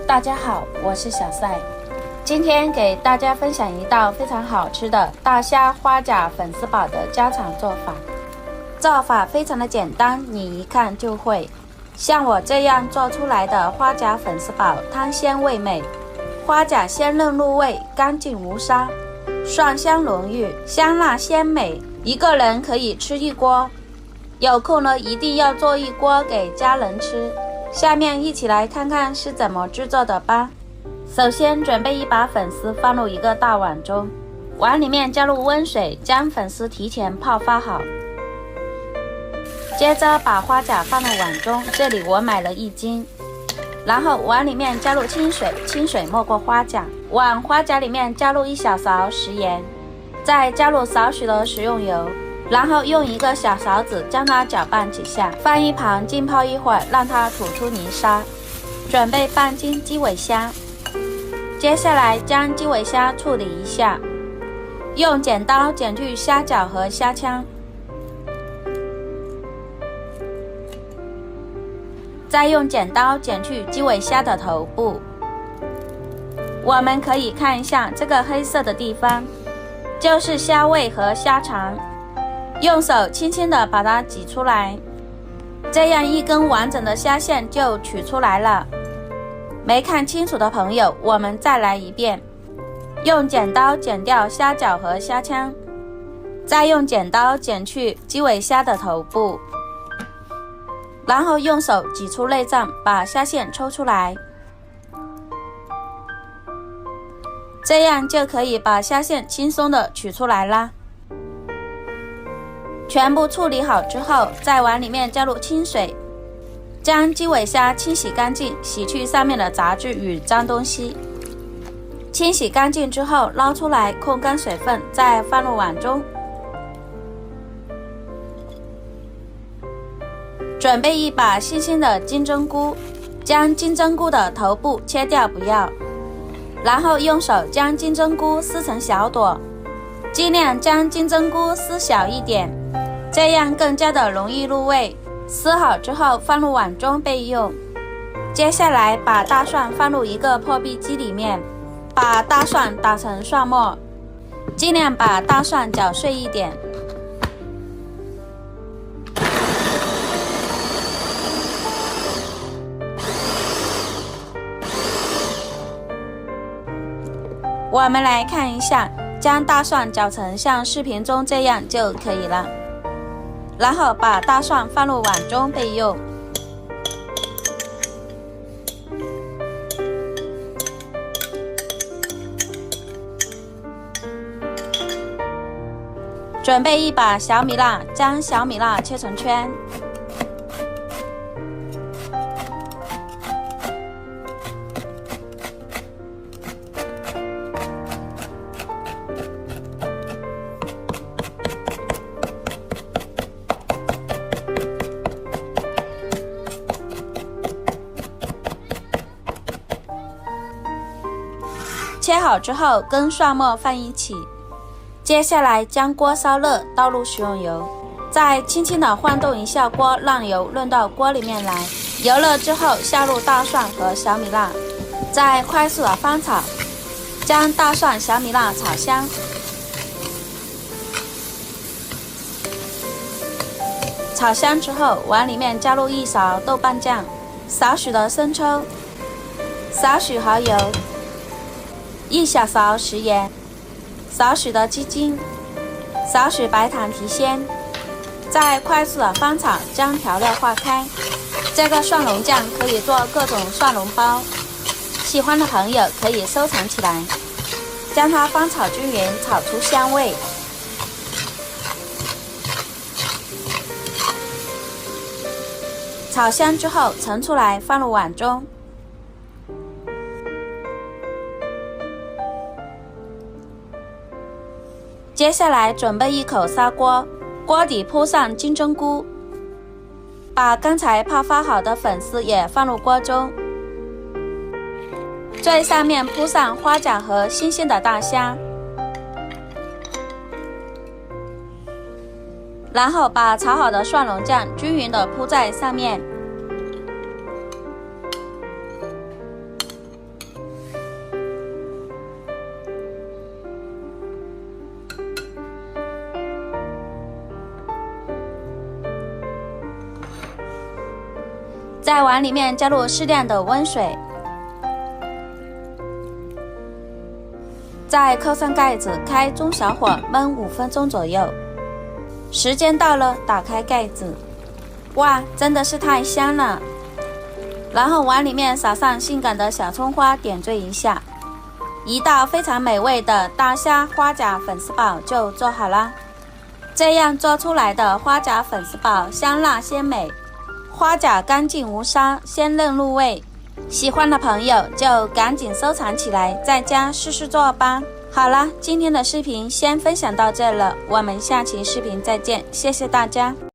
大家好，我是小赛，今天给大家分享一道非常好吃的大虾花甲粉丝煲的家常做法。做法非常的简单，你一看就会。像我这样做出来的花甲粉丝煲，汤鲜味美，花甲鲜嫩入味，干净无沙，蒜香浓郁，香辣鲜美，一个人可以吃一锅。有空呢，一定要做一锅给家人吃。下面一起来看看是怎么制作的吧。首先准备一把粉丝放入一个大碗中，碗里面加入温水，将粉丝提前泡发好。接着把花甲放入碗中，这里我买了1斤。然后碗里面加入清水，清水没过花甲。往花甲里面加入1小勺食盐，再加入少许的食用油，然后用一个小勺子将它搅拌几下，放一旁浸泡一会儿，让它吐出泥沙。准备半斤鸡尾虾，接下来将鸡尾虾处理一下，用剪刀剪去虾脚和虾腔，再用剪刀剪去鸡尾虾的头部。我们可以看一下这个黑色的地方，就是虾胃和虾肠，用手轻轻地把它挤出来，这样一根完整的虾线就取出来了。没看清楚的朋友，我们再来一遍，用剪刀剪掉虾脚和虾腔，再用剪刀剪去鸡尾虾的头部，然后用手挤出内脏，把虾线抽出来，这样就可以把虾线轻松地取出来啦。全部处理好之后，在碗里面加入清水，将鸡尾虾清洗干净，洗去上面的杂质与脏东西。清洗干净之后捞出来，控干水分，再放入碗中。准备一把新鲜的金针菇，将金针菇的头部切掉不要，然后用手将金针菇撕成小朵，尽量将金针菇撕小一点，这样更加的容易入味。撕好之后放入碗中备用。接下来把大蒜放入一个破壁机里面，把大蒜打成蒜末，尽量把大蒜搅碎一点。我们来看一下，将大蒜搅成像视频中这样就可以了。然后把大蒜放入碗中备用。准备一把小米辣，将小米辣切成圈。切好之后跟蒜末放一起，接下来将锅烧热，倒入食用油，再轻轻地晃动一下锅，让油润到锅里面来。油热之后下入大蒜和小米辣，再快速的翻炒，将大蒜、小米辣炒香。炒香之后，碗里面加入1勺豆瓣酱，少许的生抽，少许蚝油，1小勺食盐，少许的鸡精，少许白糖提鲜，再快速的翻炒，将调料化开。这个蒜蓉酱可以做各种蒜蓉包，喜欢的朋友可以收藏起来。将它翻炒均匀，炒出香味。炒香之后盛出来，放入碗中。接下来准备一口砂锅，锅底铺上金针菇，把刚才泡发好的粉丝也放入锅中，最上面铺上花甲和新鲜的大虾，然后把炒好的蒜蓉酱均匀地铺在上面，在碗里面加入适量的温水，再扣上盖子，开中小火焖5分钟左右。时间到了，打开盖子，哇，真的是太香了！然后碗里面撒上性感的小葱花，点缀一下，一道非常美味的大虾花甲粉丝煲就做好了。这样做出来的花甲粉丝煲香辣鲜美，花甲干净无沙，鲜嫩入味。喜欢的朋友就赶紧收藏起来，在家试试做吧。好了，今天的视频先分享到这了，我们下期视频再见，谢谢大家。